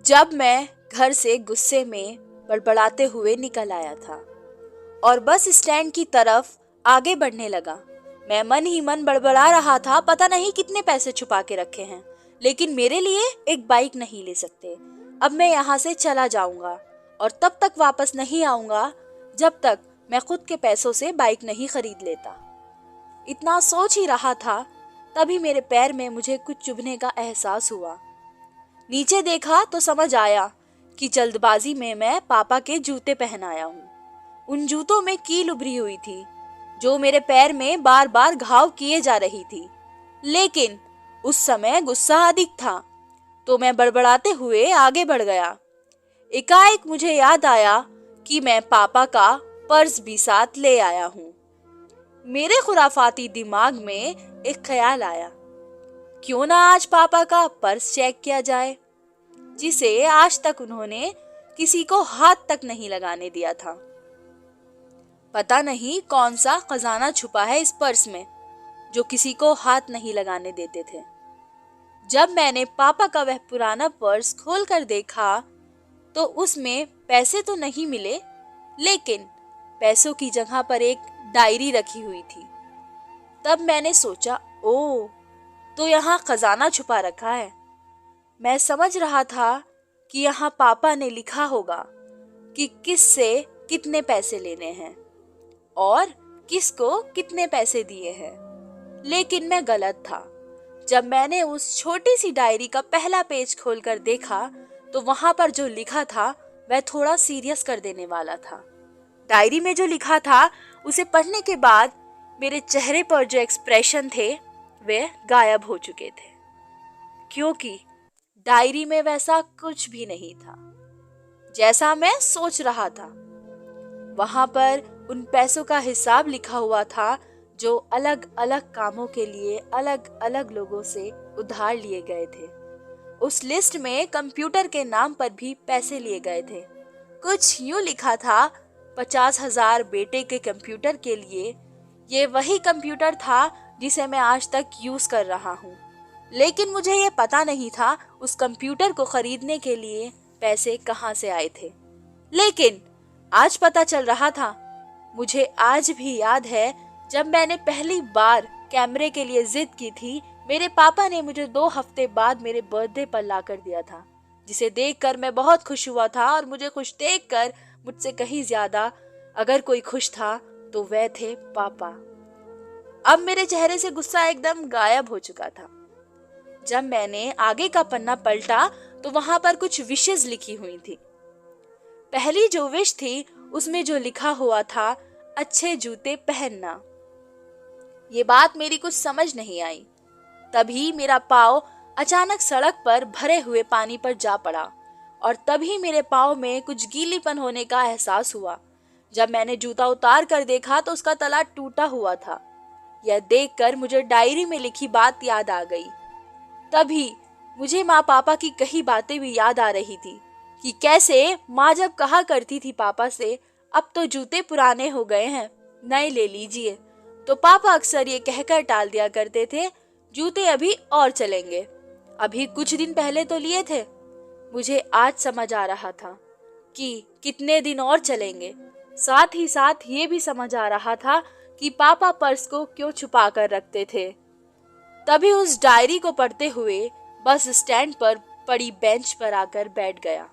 जब मैं घर से गुस्से में बड़बड़ाते हुए निकल आया था और बस स्टैंड की तरफ आगे बढ़ने लगा। मैं मन ही मन बड़बड़ा रहा था, पता नहीं कितने पैसे छुपा के रखे हैं, लेकिन मेरे लिए एक बाइक नहीं ले सकते। अब मैं यहाँ से चला जाऊंगा और तब तक वापस नहीं आऊंगा जब तक मैं खुद के पैसों से बाइक नहीं खरीद लेता। इतना सोच ही रहा था, तभी मेरे पैर में मुझे कुछ चुभने का एहसास हुआ। नीचे देखा तो समझ आया कि जल्दबाजी में मैं पापा के जूते पहन आया हूँ। उन जूतों में कील उभरी हुई थी जो मेरे पैर में बार बार घाव किए जा रही थी, लेकिन उस समय गुस्सा अधिक था तो मैं बड़बड़ाते हुए आगे बढ़ गया। एकाएक मुझे याद आया कि मैं पापा का पर्स भी साथ ले आया हूँ। मेरे खुराफाती दिमाग में एक ख्याल आया, क्यों ना आज पापा का पर्स चेक किया जाए, जिसे आज तक उन्होंने किसी को हाथ तक नहीं लगाने दिया था। पता नहीं कौन सा खजाना छुपा है इस पर्स में जो किसी को हाथ नहीं लगाने देते थे। जब मैंने पापा का वह पुराना पर्स खोलकर देखा तो उसमें पैसे तो नहीं मिले, लेकिन पैसों की जगह पर एक डायरी रखी हुई थी। तब मैंने सोचा, ओह, तो यहाँ खजाना छुपा रखा है। मैं समझ रहा था कि यहाँ पापा ने लिखा होगा कि किससे कितने पैसे लेने हैं और किसको कितने पैसे दिए हैं, लेकिन मैं गलत था। जब मैंने उस छोटी सी डायरी का पहला पेज खोलकर देखा तो वहां पर जो लिखा था वह थोड़ा सीरियस कर देने वाला था। डायरी में जो लिखा था उसे पढ़ने के बाद मेरे चेहरे पर जो एक्सप्रेशन थे वे गायब हो चुके थे, क्योंकि डायरी में वैसा कुछ भी नहीं था जैसा मैं सोच रहा था। वहां पर उन पैसों का हिसाब लिखा हुआ था जो अलग अलग कामों के लिए अलग अलग लोगों से उधार लिए गए थे। उस लिस्ट में कंप्यूटर के नाम पर भी पैसे लिए गए थे। कुछ यूं लिखा था, 50,000 बेटे के कंप्यूटर के लिए। ये वही कंप्यूटर था जिसे मैं आज तक यूज कर रहा हूँ, लेकिन मुझे ये पता नहीं था उस कंप्यूटर को खरीदने के लिए पैसे कहाँ से आए थे। लेकिन आज पता चल रहा था। मुझे आज भी याद है जब मैंने पहली बार कैमरे के लिए जिद की थी, मेरे पापा ने मुझे 2 हफ्ते बाद मेरे बर्थडे पर ला कर दिया था, जिसे देखकर मैं बहुत खुश हुआ था। और मुझे खुश देखकर मुझसे कहीं ज्यादा अगर कोई खुश था तो वह थे पापा। अब मेरे चेहरे से गुस्सा एकदम गायब हो चुका था। जब मैंने आगे का पन्ना पलटा तो वहां पर कुछ विशेष लिखी हुई थी। पहली जो विश थी उसमें जो लिखा हुआ था, अच्छे जूते पहनना। ये बात मेरी कुछ समझ नहीं आई। तभी मेरा पाँव अचानक सड़क पर भरे हुए पानी पर जा पड़ा और तभी मेरे पाँव में कुछ गीलीपन होने का एहसास हुआ। जब मैंने जूता उतार कर देखा तो उसका तला टूटा हुआ था। यह देखकर मुझे डायरी में लिखी बात याद आ गई। तभी मुझे माँ पापा की कही बातें भी याद आ रही थी कि कैसे माँ जब कहा करती थी पापा से, अब तो जूते पुराने हो गए हैं, नए ले लीजिए, तो पापा अक्सर ये कहकर टाल दिया करते थे, जूते अभी और चलेंगे, अभी कुछ दिन पहले तो लिए थे। मुझे आज समझ आ रहा था कि कितने दिन और चलेंगे। साथ ही साथ ये भी समझ आ रहा था कि पापा पर्स को क्यों छुपा कर रखते थे। तभी उस डायरी को पढ़ते हुए बस स्टैंड पर पड़ी बेंच पर आकर बैठ गया।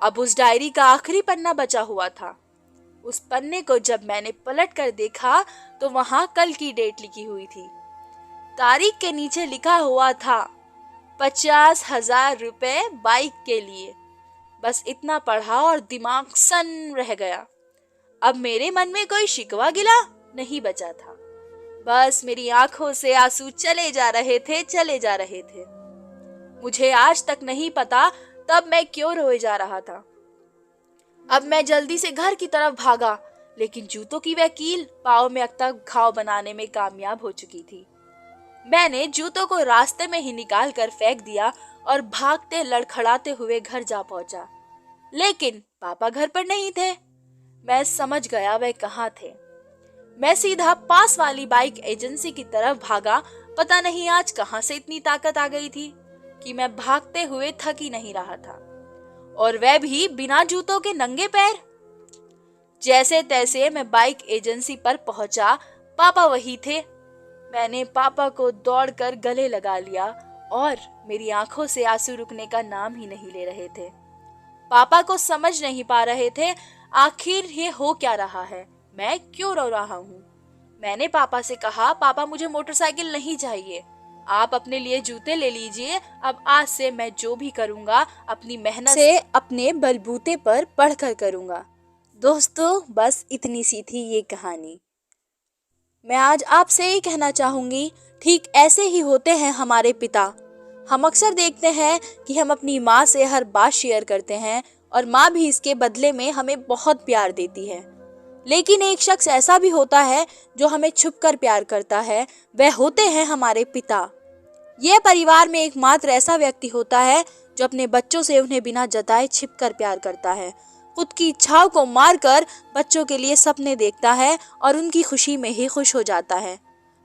अब उस डायरी का आखिरी पन्ना बचा हुआ था। उस पन्ने को जब मैंने पलट कर देखा तो वहां कल की डेट लिखी हुई थी। तारीख के नीचे लिखा हुआ था, 50,000 रुपए बाइक के लिए। बस इतना पढ़ा और दिमाग सन रह गया। अब मेरे मन में कोई शिकवा गिला नहीं बचा था। बस मेरी आंखों से आंसू चले जा रहे थे। मुझे आज तक नहीं पता तब मैं क्यों रोए जा रहा था। अब मैं जल्दी से घर की तरफ भागा, लेकिन जूतों की वह कील पाँव में अब तक घाव बनाने में कामयाब हो चुकी थी। मैंने जूतों को रास्ते में ही निकाल कर फेंक दिया और भागते लड़खड़ाते हुए घर जा पहुंचा, लेकिन पापा घर पर नहीं थे। मैं समझ गया वह कहाँ थे। मैं सीधा पास वाली बाइक एजेंसी की तरफ भागा। पता नहीं आज कहाँ से इतनी ताकत आ गई थी कि मैं भागते हुए थक ही नहीं रहा था। और वह भी बिना जूतों के नंगे पैर। जैसे तैसे मैं बाइक एजेंसी पर पहुंचा। पापा वही थे। मैंने पापा को दौड़कर गले लगा लिया और मेरी आंखों से आंसू रुकने का नाम ही नहीं ले रहे थे। पापा को समझ नहीं पा रहे थे आखिर ये हो क्या रहा है, मैं क्यों रो रहा हूँ। मैंने पापा से कहा, पापा मुझे मोटरसाइकिल नहीं चाहिए, आप अपने लिए जूते ले लीजिए। अब आज से मैं जो भी करूँगा अपनी मेहनत से अपने बलबूते पर पढ़कर करूँगा। दोस्तों, बस इतनी सी थी ये कहानी। मैं आज आपसे ही कहना चाहूँगी, ठीक ऐसे ही होते हैं हमारे पिता। हम अक्सर देखते हैं कि हम अपनी माँ से हर बात शेयर करते हैं और माँ भी इसके बदले में हमें बहुत प्यार देती है। लेकिन एक शख्स ऐसा भी होता है जो हमें छुपकर प्यार करता है, वह होते हैं हमारे पिता। यह परिवार में एकमात्र ऐसा व्यक्ति होता है जो अपने बच्चों से उन्हें बिना जताए छिपकर प्यार करता है, खुद की इच्छाओं को मारकर बच्चों के लिए सपने देखता है और उनकी खुशी में ही खुश हो जाता है।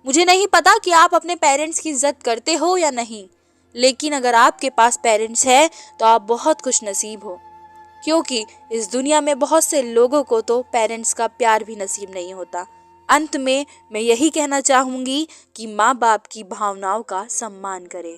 मुझे नहीं पता कि आप अपने पेरेंट्स की इज्जत करते हो या नहीं, लेकिन अगर आपके पास पेरेंट्स है तो आप बहुत खुशनसीब हो, क्योंकि इस दुनिया में बहुत से लोगों को तो पेरेंट्स का प्यार भी नसीब नहीं होता। अंत में मैं यही कहना चाहूँगी कि माँ बाप की भावनाओं का सम्मान करें।